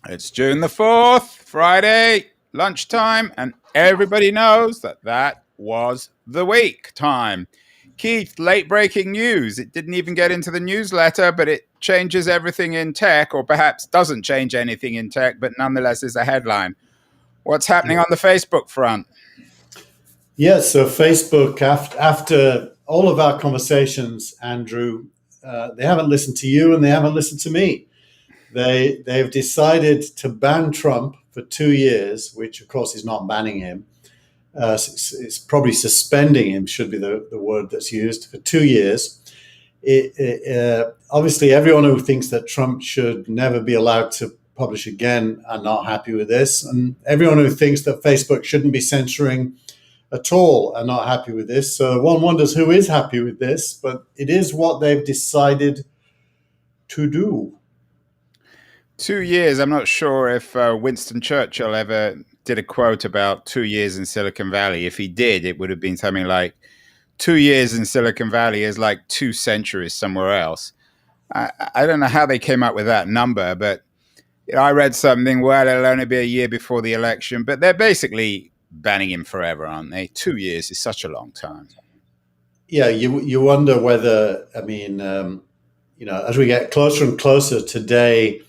It's June the 4th, Friday, lunchtime, and everybody knows that that was the week time. Keith, late breaking news. It didn't even get into the newsletter, but it changes everything in tech, or perhaps doesn't change anything in tech, but nonetheless is a headline. What's happening on the Facebook front? Yeah, so Facebook, after all of our conversations, Andrew, they haven't listened to you and they haven't listened to me. They've decided to ban Trump for 2 years, which of course is not banning him. It's probably suspending him, should be the word that's used, for 2 years. Obviously, everyone who thinks that Trump should never be allowed to publish again are not happy with this. And everyone who thinks that Facebook shouldn't be censoring at all are not happy with this. So one wonders who is happy with this, but it is what they've decided to do. 2 years. I'm not sure if Winston Churchill ever did a quote about 2 years in Silicon Valley. If he did, it would have been something like 2 years in Silicon Valley is like 2 centuries somewhere else. I don't know how they came up with that number, but I read something, well, it'll only be a year before the election, but they're basically banning him forever, aren't they? 2 years is such a long time. Yeah, you wonder whether, as we get closer and closer today,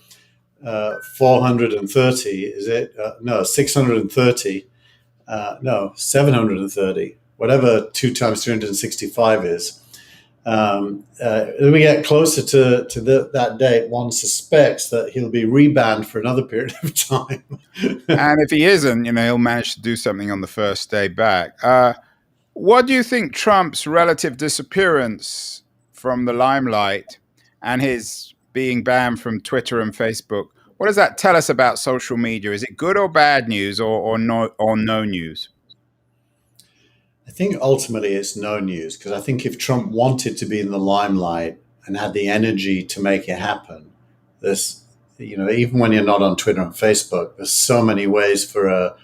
430, is it? No, 630. No, 730. Whatever 2 times 365 is. As we get closer to that date, one suspects that he'll be rebanned for another period of time. And if he isn't, he'll manage to do something on the first day back. What do you think Trump's relative disappearance from the limelight and his being banned from Twitter and Facebook, what does that tell us about social media? Is it good or bad news, or no news? I think ultimately it's no news, because I think if Trump wanted to be in the limelight and had the energy to make it happen, even when you're not on Twitter and Facebook, there's so many ways for a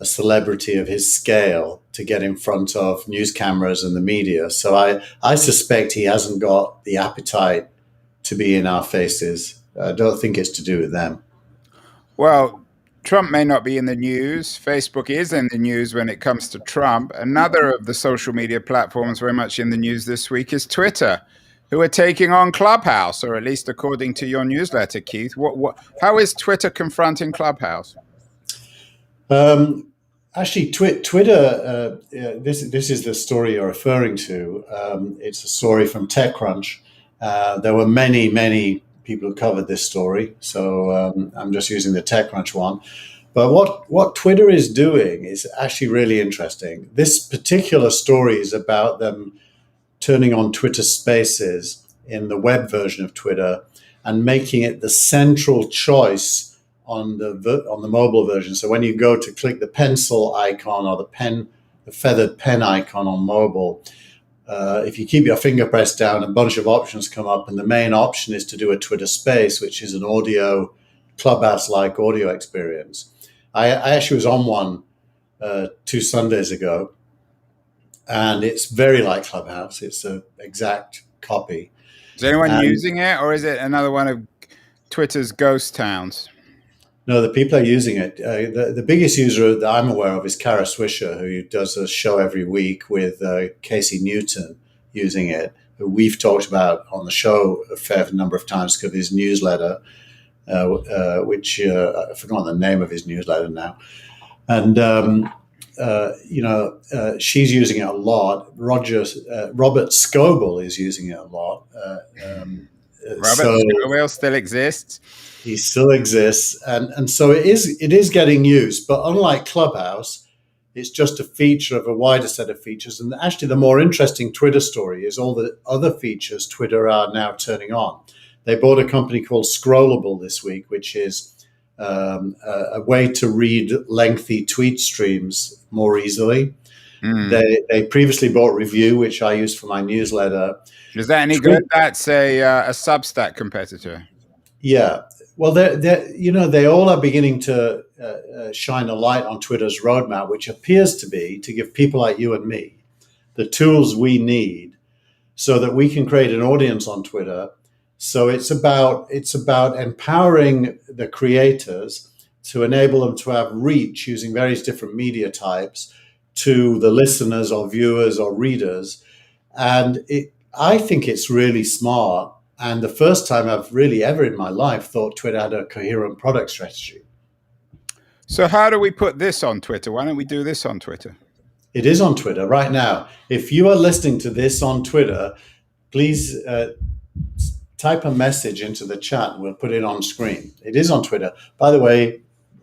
celebrity of his scale to get in front of news cameras and the media. So I suspect he hasn't got the appetite to be in our faces. I don't think it's to do with them. Well, Trump may not be in the news. Facebook is in the news when it comes to Trump. Another of the social media platforms very much in the news this week is Twitter, who are taking on Clubhouse, or at least according to your newsletter, Keith. How is Twitter confronting Clubhouse? Actually, Twitter, this is the story you're referring to. It's a story from TechCrunch. There were many people who covered this story, so I'm just using the TechCrunch one. But what Twitter is doing is actually really interesting. This particular story is about them turning on Twitter Spaces in the web version of Twitter and making it the central choice on the mobile version. So when you go to click the pencil icon or the feathered pen icon on mobile, if you keep your finger pressed down, a bunch of options come up, and the main option is to do a Twitter Space, which is an audio, Clubhouse-like audio experience. I actually was on one 2 Sundays ago, and it's very like Clubhouse. It's an exact copy. Is anyone using it, or is it another one of Twitter's ghost towns? No, the people are using it. The biggest user that I'm aware of is Kara Swisher, who does a show every week with Casey Newton using it, who we've talked about on the show a fair number of times because of his newsletter, which I've forgotten the name of his newsletter now. And, she's using it a lot. Robert Scoble is using it a lot. Robert Scoble still exists. He still exists, and so it is getting used. But unlike Clubhouse, it's just a feature of a wider set of features. And actually, the more interesting Twitter story is all the other features Twitter are now turning on. They bought a company called Scrollable this week, which is a way to read lengthy tweet streams more easily. They previously bought Review, which I use for my newsletter. Is that any good? That's a Substack competitor. Yeah. Well, they all are beginning to shine a light on Twitter's roadmap, which appears to be to give people like you and me the tools we need so that we can create an audience on Twitter, So it's about empowering the creators to enable them to have reach using various different media types to the listeners or viewers or readers. And I think it's really smart. And the first time I've really ever in my life thought Twitter had a coherent product strategy. So how do we put this on Twitter? Why don't we do this on Twitter? It is on Twitter right now. If you are listening to this on Twitter, please type a message into the chat. We'll put it on screen. It is on Twitter. By the way,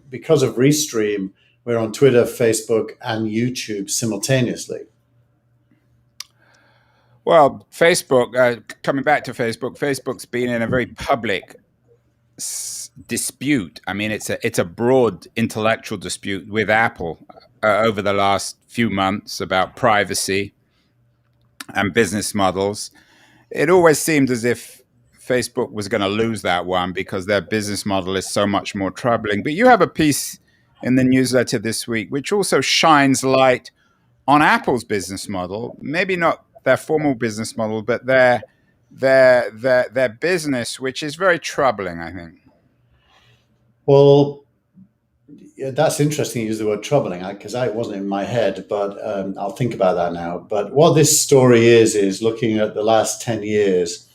because of Restream, we're on Twitter, Facebook, and YouTube simultaneously. Well, Facebook, coming back to Facebook, Facebook's been in a very public dispute. I mean, it's a broad intellectual dispute with Apple over the last few months about privacy and business models. It always seemed as if Facebook was going to lose that one because their business model is so much more troubling. But you have a piece in the newsletter this week which also shines light on Apple's business model, maybe not their formal business model, but their business, which is very troubling, I think. Well, yeah, that's interesting. You use the word troubling because it wasn't in my head, but I'll think about that now. But what this story is looking at the last 10 years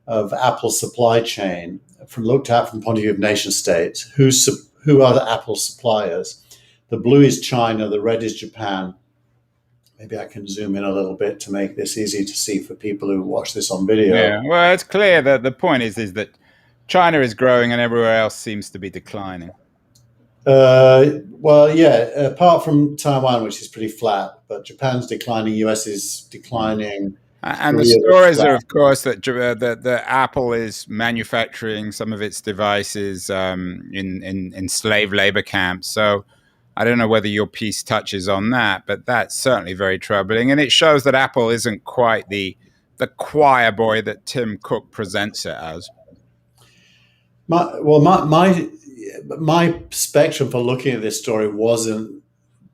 of Apple's supply chain looked at from the point of view of nation states. Who are the Apple suppliers? The blue is China, the red is Japan. Maybe I can zoom in a little bit to make this easy to see for people who watch this on video. Yeah, well, it's clear that the point is that China is growing and everywhere else seems to be declining. Well, yeah, apart from Taiwan, which is pretty flat, but Japan's declining, US is declining. And the stories are, of course, that Apple is manufacturing some of its devices in slave labor camps. So I don't know whether your piece touches on that, but that's certainly very troubling. And it shows that Apple isn't quite the choir boy that Tim Cook presents it as. My spectrum for looking at this story wasn't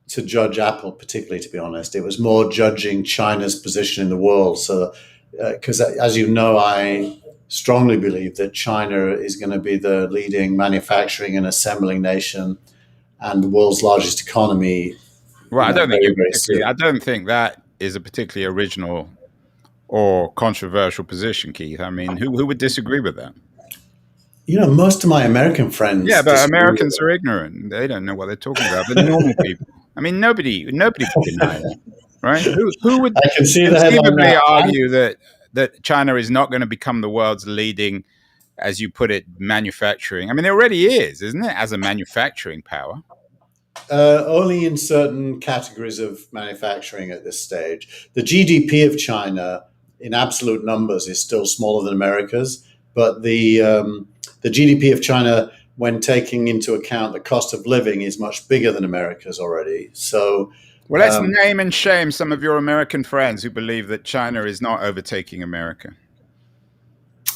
to judge Apple particularly, to be honest. It was more judging China's position in the world. So, because as you know, I strongly believe that China is going to be the leading manufacturing and assembling nation and the world's largest economy. Well, I don't think that is a particularly original or controversial position, Keith. I mean, who would disagree with that? You know, most of my American friends. Yeah, but Americans are ignorant. They don't know what they're talking about. The normal people. I mean, nobody would deny that, right? Who would conceivably argue that China is not going to become the world's leading, as you put it, manufacturing? I mean, it already is, isn't it, as a manufacturing power? Only in certain categories of manufacturing at this stage. The GDP of China, in absolute numbers, is still smaller than America's, but the GDP of China, when taking into account the cost of living, is much bigger than America's already. So, well, let's name and shame some of your American friends who believe that China is not overtaking America.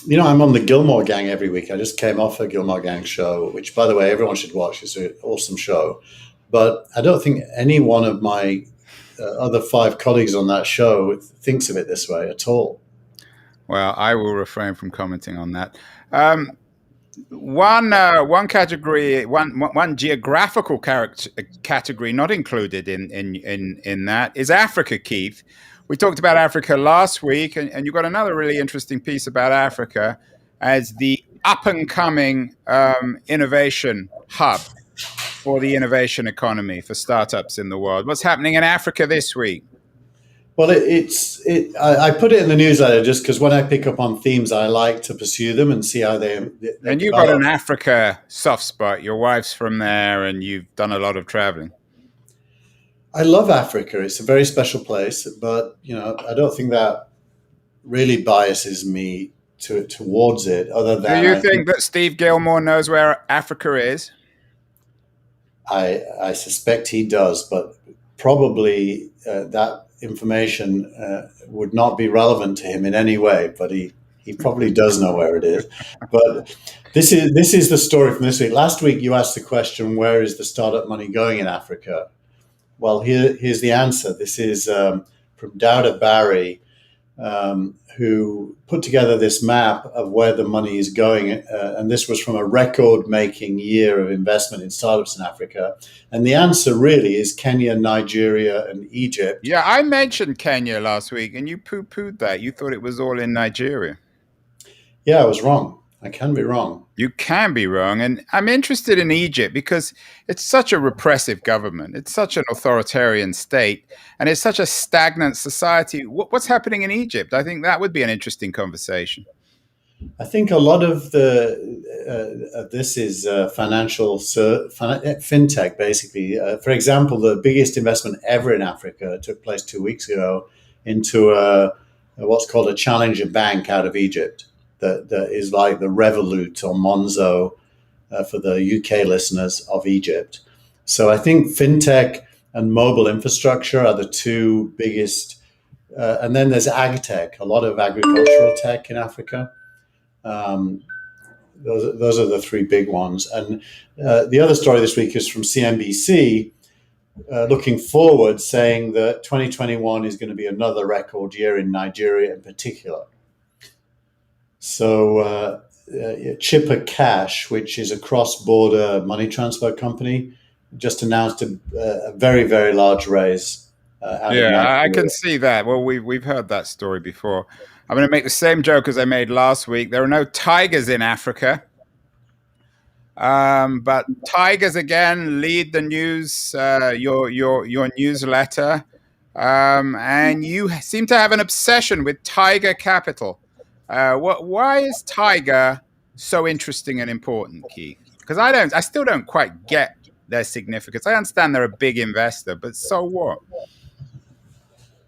You know, I'm on the Gilmore Gang every week. I just came off a Gilmore Gang show, which, by the way, everyone should watch. It's an awesome show. But I don't think any one of my other 5 colleagues on that show thinks of it this way at all. Well, I will refrain from commenting on that. One category, one geographical category not included in that is Africa, Keith. We talked about Africa last week, and you've got another really interesting piece about Africa as the up-and-coming innovation hub for the innovation economy for startups in the world. What's happening in Africa this week? Well, I put it in the newsletter just because when I pick up on themes, I like to pursue them and see how they and you've got an Africa soft spot. Your wife's from there, and you've done a lot of traveling. I love Africa. It's a very special place, but I don't think that really biases me towards it. Other than, do you think that Steve Gilmore knows where Africa is? I suspect he does, but probably that information would not be relevant to him in any way, but he probably does know where it is. But this is the story from this week. Last week you asked the question, where is the startup money going in Africa? Well, here's the answer. This is from Dowda Barry, who put together this map of where the money is going. And this was from a record making year of investment in startups in Africa. And the answer really is Kenya, Nigeria, and Egypt. Yeah, I mentioned Kenya last week, and you poo-pooed that. You thought it was all in Nigeria. Yeah, I was wrong. I can be wrong. You can be wrong. And I'm interested in Egypt because it's such a repressive government. It's such an authoritarian state, and it's such a stagnant society. What's happening in Egypt? I think that would be an interesting conversation. I think a lot of this is fintech, basically. For example, the biggest investment ever in Africa took place 2 weeks ago into what's called a challenger bank out of Egypt. That is like the Revolut or Monzo for the UK listeners of Egypt. So I think fintech and mobile infrastructure are the two biggest. And then there's ag tech, a lot of agricultural tech in Africa. Um, those are the three big ones. And the other story this week is from CNBC, looking forward, saying that 2021 is going to be another record year in Nigeria in particular. So Chipper Cash, which is a cross-border money transfer company, just announced a very, very large raise out of Yeah, I can Nigeria. see that. Well, we've heard that story before. I'm going to make the same joke as I made last week. There are no tigers in Africa. But tigers again lead the news, your newsletter, and you seem to have an obsession with Tiger Capital. Why is Tiger so interesting and important, Keith? Because I still don't quite get their significance. I understand they're a big investor, but so what?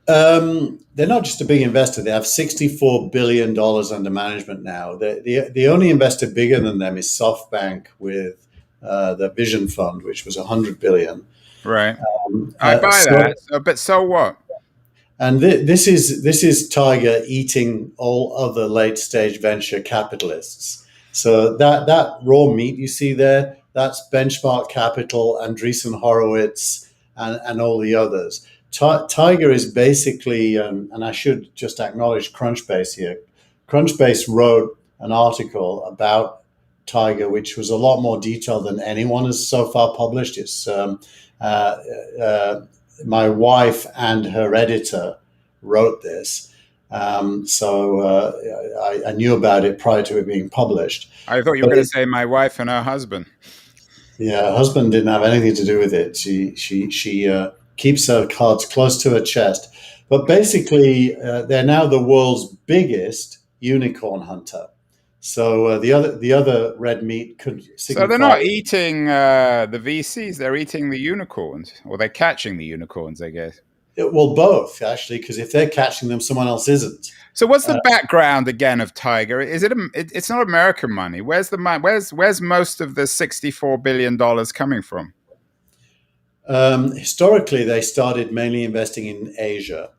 They're not just a big investor. They have $64 billion under management now. The only investor bigger than them is SoftBank with the Vision Fund, which was $100 billion. Right, I buy that. So, But so what? and this is Tiger eating all other late stage venture capitalists. So that raw meat you see there, that's Benchmark Capital, Andreessen Horowitz, and all the others. Tiger is basically, and I should just acknowledge Crunchbase here. Crunchbase wrote an article about Tiger, which was a lot more detailed than anyone has so far published. It's uh, uh, my wife and her editor wrote this. I knew about it prior to it being published. I thought you were But going to say my wife and her husband. yeah, her husband didn't have anything to do with it. She keeps her cards close to her chest. But basically, they're now the world's biggest unicorn hunter. So the other red meat could So they're signify. not eating the VCs; they're eating the unicorns, or they're catching the unicorns, I guess. Well, both actually, because if they're catching them, someone else isn't. So what's the Uh, background again of Tiger? Is it? It's not American money. Where's the money? Where's most of the $64 billion coming from? Historically, they started mainly investing in Asia.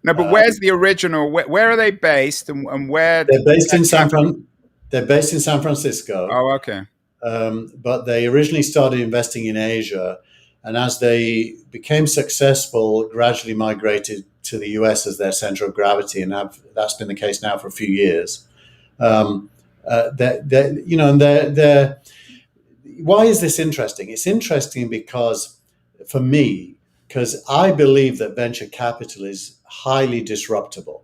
No, but Um, where's the original? Where are they based, and where they're based that in capital? They're based in San Francisco, Oh, okay. but they originally started investing in Asia, and as they became successful, gradually migrated to the US as their center of gravity, and that's been the case now for a few years. Um, and they're why is this interesting? It's interesting because, for me, because I believe that venture capital is highly disruptible.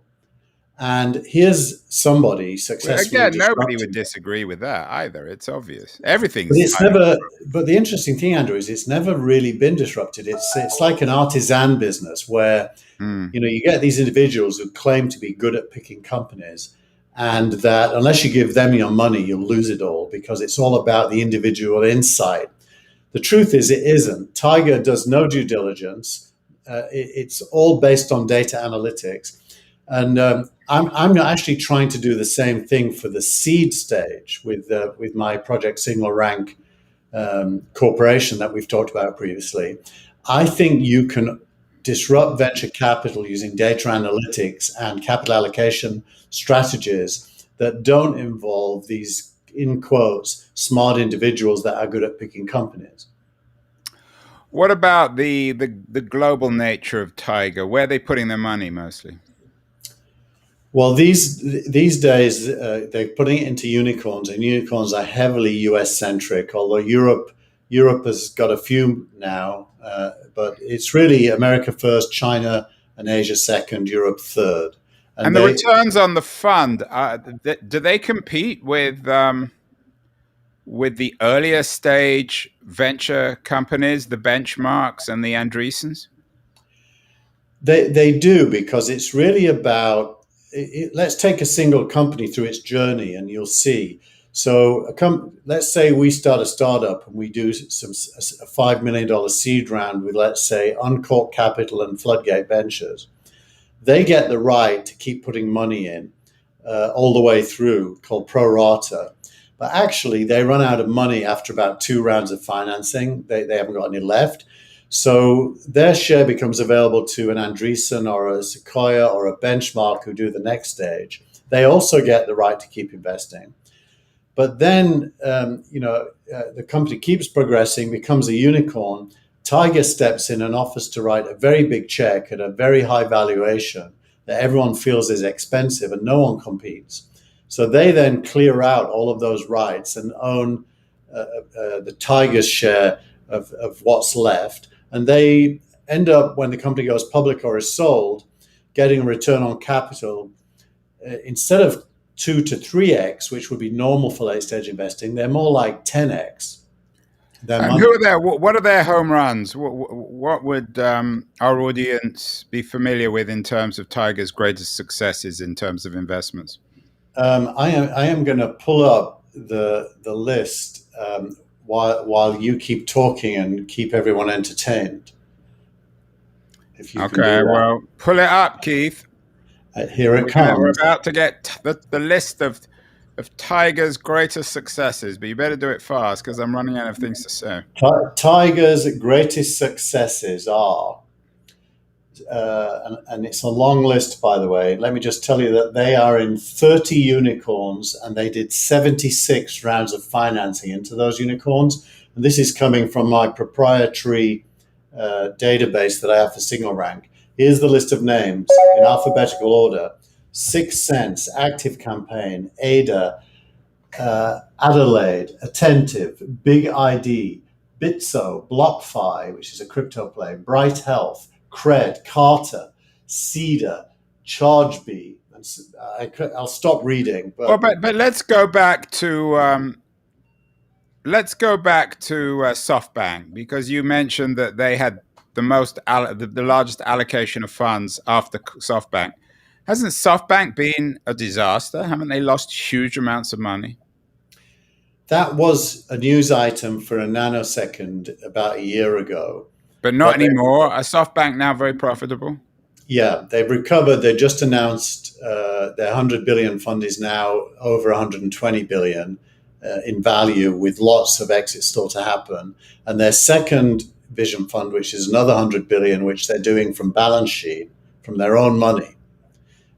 And here's somebody Well, successfully again, nobody would disrupting. disagree with that either. It's obvious. But Everything's it's highly never. disruptive. But the interesting thing, Andrew, is it's never really been disrupted. It's like an artisan business where Hmm. you get these individuals who claim to be good at picking companies, and that unless you give them your money, you'll lose it all because it's all about the individual insight. The truth is, it isn't. Tiger does no due diligence. It's all based on data analytics. And I'm actually trying to do the same thing for the seed stage with my project Signal Rank corporation that we've talked about previously. I think you can disrupt venture capital using data analytics and capital allocation strategies that don't involve these, in quotes, smart individuals that are good at picking companies. What about the global nature of Tiger? Where are they putting their money mostly? Well, these days they're putting it into unicorns, and unicorns are heavily US centric. Although Europe has got a few now, but it's really America first, China and Asia second, Europe third, and And the they returns on the fund, do they compete with the earlier stage venture companies, the Benchmarks and the Andreessens? they do, because it's really about let's take a single company through its journey, and you'll see. So, let's say we start a startup and we do a $5 million seed round with, let's say, Uncork Capital and Floodgate Ventures. They get the right to keep putting money in all the way through, called pro rata. But actually, they run out of money after about two rounds of financing. They haven't got any left. So their share becomes available to an Andreessen or a Sequoia or a Benchmark who do the next stage. They also get the right to keep investing. But then, the company keeps progressing, becomes a unicorn. Tiger steps in and offers to write a very big check at a very high valuation that everyone feels is expensive, and no one competes. So they then clear out all of those rights and own the Tiger's share of what's left. And they end up, when the company goes public or is sold, getting a return on capital instead of 2 to 3x, which would be normal for late stage investing. They're more like 10x their And money. who are their what are their home runs? What would our audience be familiar with in terms of Tiger's greatest successes in terms of investments? I am going to pull up the list while you keep talking and keep everyone entertained. If you can do Okay, that. well, pull it up, Keith. Here it We're comes. about to get the list of Tiger's greatest successes, but you better do it fast because I'm running out of things to say. Tiger's greatest successes are, and it's a long list, by the way. Let me just tell you that they are in 30 unicorns, and they did 76 rounds of financing into those unicorns. And this is coming from my proprietary database that I have for Signal Rank. Here's the list of names in alphabetical order: Sixth Sense, Active Campaign, Ada, Adelaide, Attentive, Big ID, Bitso, BlockFi, which is a crypto play, Bright Health, Cred, Carter, Cedar, ChargeBee. I'll stop reading. Well, but let's go back to SoftBank, because you mentioned that they had the largest allocation of funds after SoftBank. Hasn't SoftBank been a disaster? Haven't they lost huge amounts of money? That was a news item for a nanosecond about a year ago. But not anymore. Are SoftBank now very profitable? Yeah, they've recovered. They just announced their 100 billion fund is now over 120 billion in value, with lots of exits still to happen. And their second vision fund, which is another 100 billion, which they're doing from balance sheet, from their own money.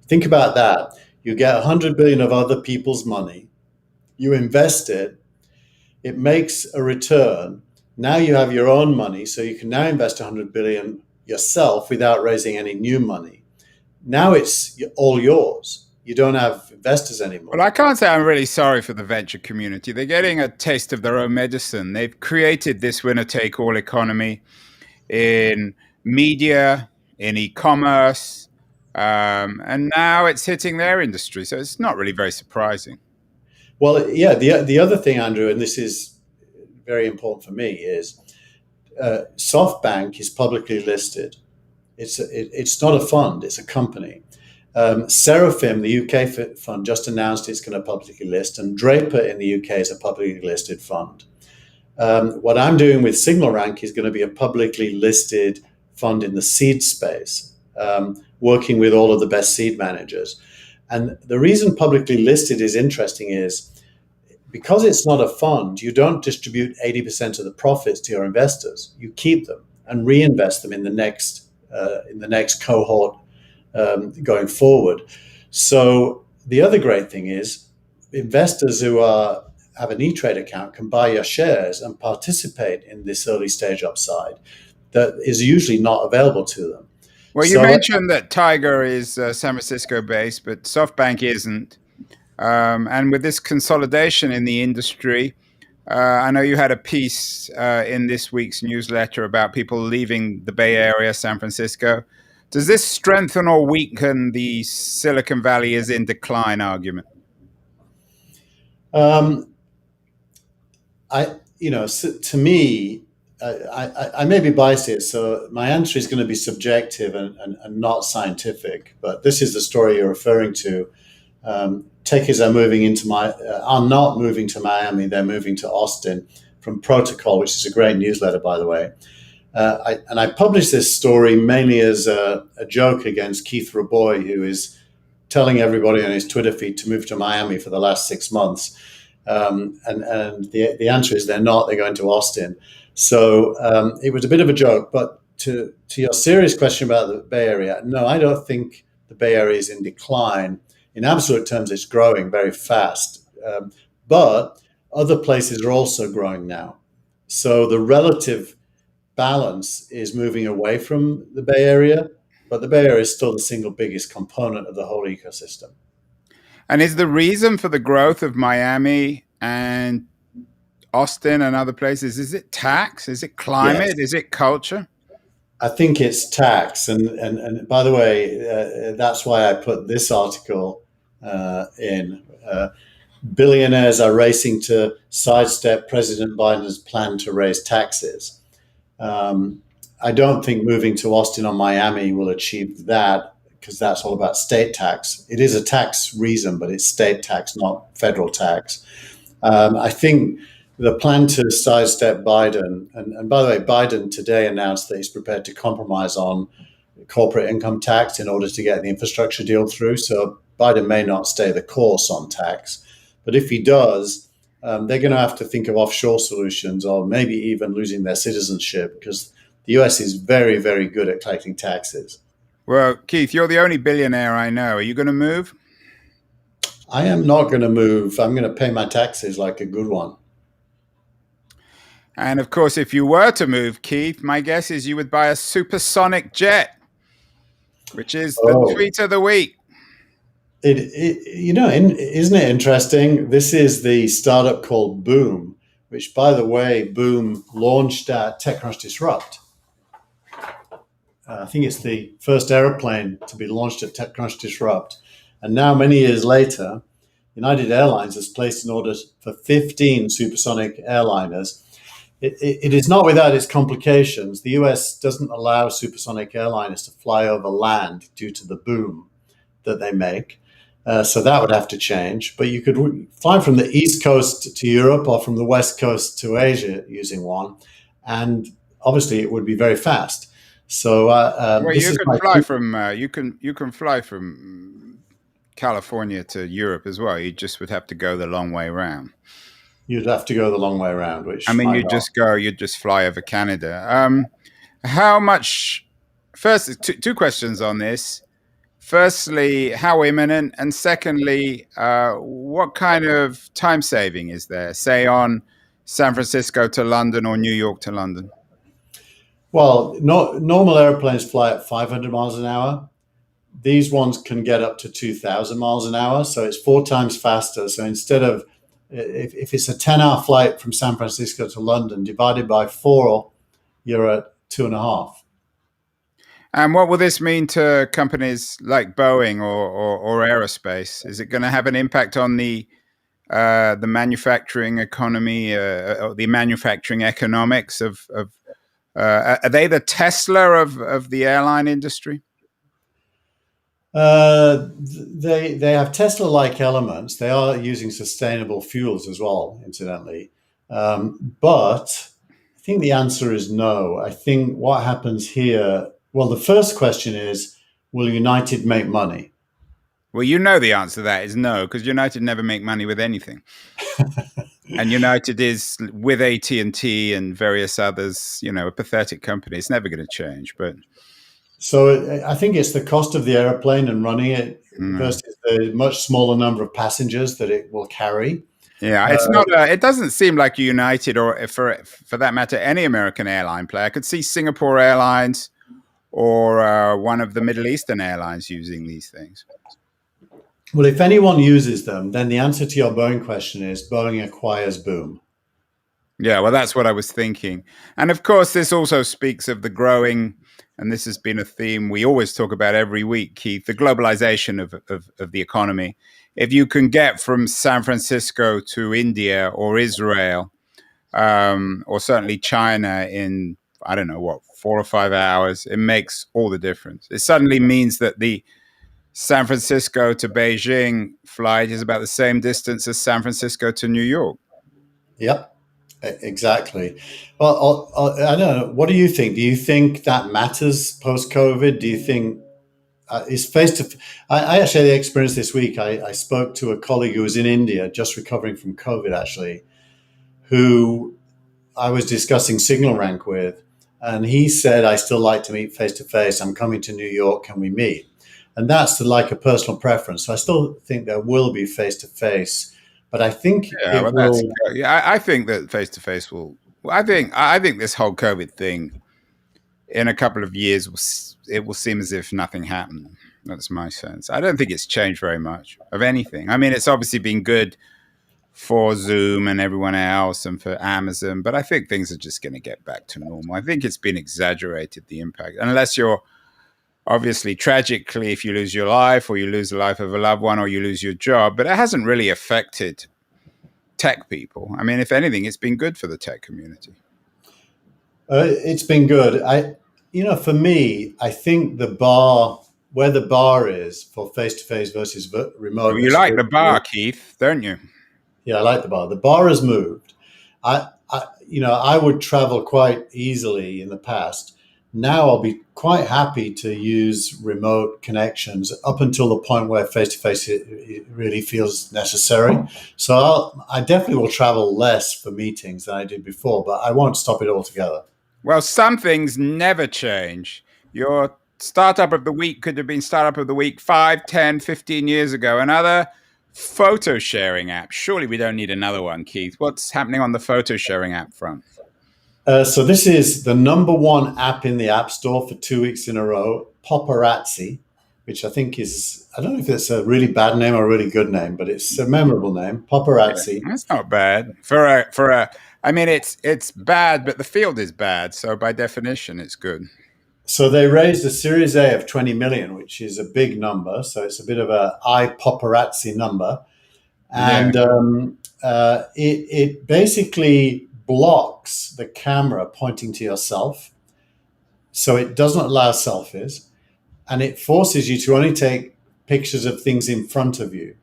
Think about that. You get 100 billion of other people's money, you invest it, it makes a return. Now you have your own money, so you can now invest 100 billion yourself without raising any new money. Now it's all yours. You don't have investors anymore. Well, I can't say I'm really sorry for the venture community. They're getting a taste of their own medicine. They've created this winner-take-all economy in media, in e-commerce, and now it's hitting their industry. So it's not really very surprising. Well, yeah, the other thing, Andrew, and this is very important for me, is SoftBank is publicly listed. It's not a fund, it's a company. Seraphim, the UK fund, just announced it's going to publicly list, and Draper in the UK is a publicly listed fund. What I'm doing with Signal Rank is going to be a publicly listed fund in the seed space, working with all of the best seed managers. And the reason publicly listed is interesting is because it's not a fund, you don't distribute 80% of the profits to your investors. You keep them and reinvest them in the next cohort going forward. So the other great thing is investors who have an E-Trade account can buy your shares and participate in this early stage upside that is usually not available to them. Well, you So mentioned that Tiger is San Francisco based, but SoftBank isn't. And with this consolidation in the industry, I know you had a piece in this week's newsletter about people leaving the Bay Area, San Francisco. Does this strengthen or weaken the Silicon Valley is in decline argument? um, to me, I may be biased here, so my answer is going to be subjective and not scientific. But this is the story you're referring to. Techies are not moving to Miami; they're moving to Austin from Protocol, which is a great newsletter, by the way. I published this story mainly as a joke against Keith Raboy, who is telling everybody on his Twitter feed to move to Miami for the last 6 months. And the answer is they're not. They're going to Austin. So it was a bit of a joke. But to your serious question about the Bay Area, no, I don't think the Bay Area is in decline. In absolute terms, it's growing very fast. But other places are also growing now. So the relative balance is moving away from the Bay Area, but the Bay Area is still the single biggest component of the whole ecosystem. And is the reason for the growth of Miami and Austin and other places, is it tax? Is it climate? Yes. Is it culture? I think it's tax, and by the way, that's why I put this article in. Billionaires are racing to sidestep President Biden's plan to raise taxes. I don't think moving to Austin or Miami will achieve that because that's all about state tax. It is a tax reason, but it's state tax, not federal tax. I think the plan to sidestep Biden, and by the way, Biden today announced that he's prepared to compromise on corporate income tax in order to get the infrastructure deal through. So Biden may not stay the course on tax. But if he does, they're going to have to think of offshore solutions or maybe even losing their citizenship because the US is very, very good at collecting taxes. Well, Keith, you're the only billionaire I know. Are you going to move? I am not going to move. I'm going to pay my taxes like a good one. And of course, if you were to move, Keith, my guess is you would buy a supersonic jet, which is the Oh, tweet of the week. isn't it interesting? This is the startup called Boom, which, by the way, Boom launched at TechCrunch Disrupt. I think it's the first airplane to be launched at TechCrunch Disrupt. And now, many years later, United Airlines has placed an order for 15 supersonic airliners. It is not without its complications. The US doesn't allow supersonic airliners to fly over land due to the boom that they make. So that would have to change. But you could fly from the East Coast to Europe or from the West Coast to Asia using one. And obviously, it would be very fast. So Well, this you is can my fly from you can fly from California to Europe as well. You just would have to go the long way around. you'd have to go the long way around, I which mean, might not. you'd just fly over Canada. How much? First, two questions on this. Firstly, how imminent, and secondly, what kind of time saving is there? Say on San Francisco to London or New York to London. Well, normal airplanes fly at 500 miles an hour. These ones can get up to 2,000 miles an hour. So it's 4 times faster. So instead of, if it's a 10-hour flight from San Francisco to London, divided by 4, you're at 2.5. And what will this mean to companies like Boeing or aerospace? Is it going to have an impact on the manufacturing economy, or the manufacturing economics of are they the Tesla of the airline industry? They have Tesla-like elements. They are using sustainable fuels as well, incidentally. But I think the answer is no. I think what happens here. Well, the first question is, will United make money? Well, you know the answer to that is no, because United never make money with anything, and United is with AT&T and various others, a pathetic company. It's never going to change. But So I think it's the cost of the airplane and running it mm, versus the much smaller number of passengers that it will carry. yeah, it's Uh, not. It doesn't seem like United, or for that matter, any American airline player. I could see Singapore Airlines or one of the Middle Eastern airlines using these things? Well, if anyone uses them, then the answer to your Boeing question is Boeing acquires Boom. Yeah, well, that's what I was thinking. And of course, this also speaks of the growing, and this has been a theme we always talk about every week, Keith, the globalization of the economy. If you can get from San Francisco to India or Israel, or certainly China in, I don't know, what, 4 or 5 hours, it makes all the difference. It suddenly means that the San Francisco to Beijing flight is about the same distance as San Francisco to New York. Yep, exactly. Well, I don't know. What do you think? Do you think that matters post COVID? Do you think is face to? I actually had the experience this week. I spoke to a colleague who was in India, just recovering from COVID, actually, who I was discussing Signal Rank with, and he said, "I still like to meet face to face. I'm coming to New York. Can we meet?" And that's like a personal preference. So I still think there will be face to face, but I think Yeah, it well, that's will. yeah. I think that face to face will. Well, I think this whole COVID thing in a couple of years it will seem as if nothing happened. That's my sense. I don't think it's changed very much of anything. I mean, it's obviously been good for Zoom and everyone else and for Amazon, but I think things are just going to get back to normal. I think it's been exaggerated, the impact, unless you're obviously tragically, if you lose your life or you lose the life of a loved one or you lose your job, but it hasn't really affected tech people. I mean, if anything, it's been good for the tech community. It's been good. For me, I think where the bar is for face to face versus Well, remote you has like the moved. bar, Keith, don't you? Yeah, I like the bar. The bar has moved. I would travel quite easily in the past. Now I'll be quite happy to use remote connections up until the point where face to face it really feels necessary. So I definitely will travel less for meetings than I did before, but I won't stop it altogether. Well, some things never change. Your startup of the week could have been startup of the week 5, 10, 15 years ago. Another photo sharing app. Surely we don't need another one, Keith. What's happening on the photo sharing app front? So this is the number one app in the App Store for 2 weeks in a row, Paparazzi, which I think is, I don't know if it's a really bad name or a really good name, but it's a memorable name, Yeah, Paparazzi. that's not bad for a. I mean, it's bad, but the field is bad, so by definition, it's good. So they raised a Series A of 20 million, which is a big number. So it's a bit of a paparazzi number. Yeah. And it basically blocks the camera pointing to yourself. So it doesn't allow selfies, and it forces you to only take pictures of things in front of you.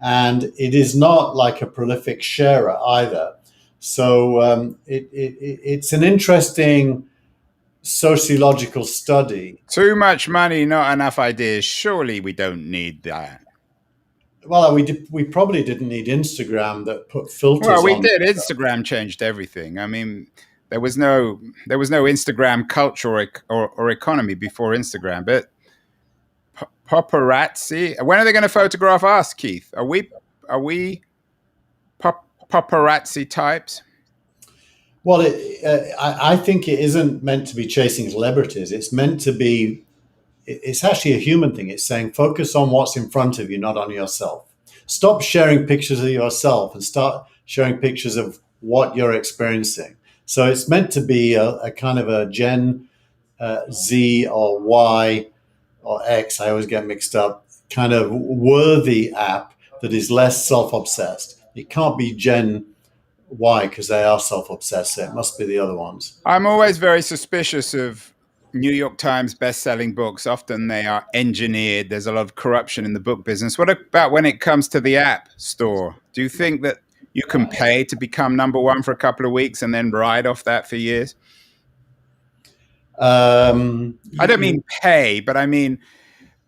And it is not like a prolific sharer either. So it's an interesting sociological study. Too much money, not enough ideas. Surely we don't need that. Well, we probably didn't need Instagram that put Well, filters we on did. stuff. Instagram changed everything. I mean, there was no Instagram culture or economy before Instagram. But paparazzi. When are they going to photograph us, Keith? Are we paparazzi types? Well, I think it isn't meant to be chasing celebrities. It's meant to be. It's actually a human thing. It's saying focus on what's in front of you, not on yourself. Stop sharing pictures of yourself and start sharing pictures of what you're experiencing. So it's meant to be a kind of a Gen Z or Y or X. I always get mixed up. Kind of worthy app that is less self-obsessed. It can't be Gen Y because they are self-obsessed. So it must be the other ones. I'm always very suspicious of New York Times best-selling books. Often they are engineered. There's a lot of corruption in the book business. What about when it comes to the app store? Do you think that you can pay to become number one for a couple of weeks and then ride off that for years? I don't mean pay, but I mean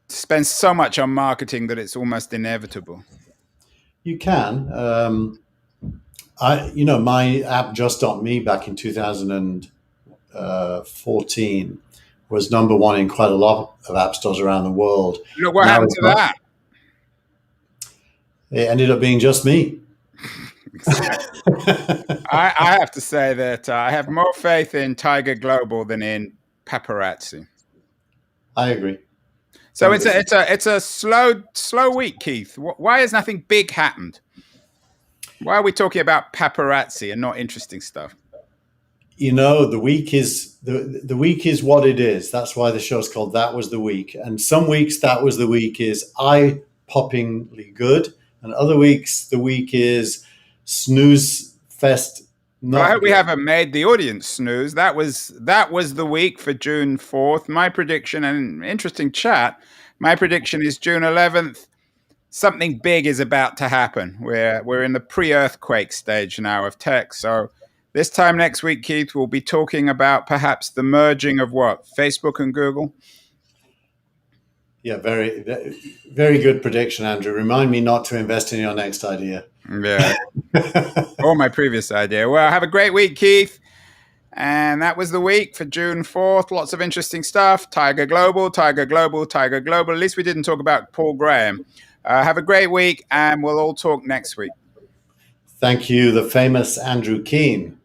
spend so much on marketing that it's almost inevitable. you can. My app just.me back in 2014 was number one in quite a lot of app stores around the world. Look what Now happened to that. it ended up being just me. I have to say that I have more faith in Tiger Global than in Paparazzi. I agree. So Don't it's a disagree. it's a slow week, Keith. Why has nothing big happened? Why are we talking about paparazzi and not interesting stuff? You know, the week is what it is. That's why the show's called That Was the Week. And some weeks that was the week is eye poppingly good, and other weeks the week is snooze fest Well, I not hope we good. haven't made the audience snooze. That was the week for June 4th. My prediction, and interesting chat. My prediction is June 11th. Something big is about to happen. We're in the pre-earthquake stage now of tech. So this time next week, Keith, we'll be talking about perhaps the merging of what? Facebook and Google? Yeah, very good prediction, Andrew. Remind me not to invest in your next idea. Yeah. Or my previous idea. Well, have a great week, Keith. And that was the week for June 4th. Lots of interesting stuff. Tiger Global, Tiger Global, Tiger Global. At least we didn't talk about Paul Graham. Have a great week, and we'll all talk next week. Thank you, the famous Andrew Keane.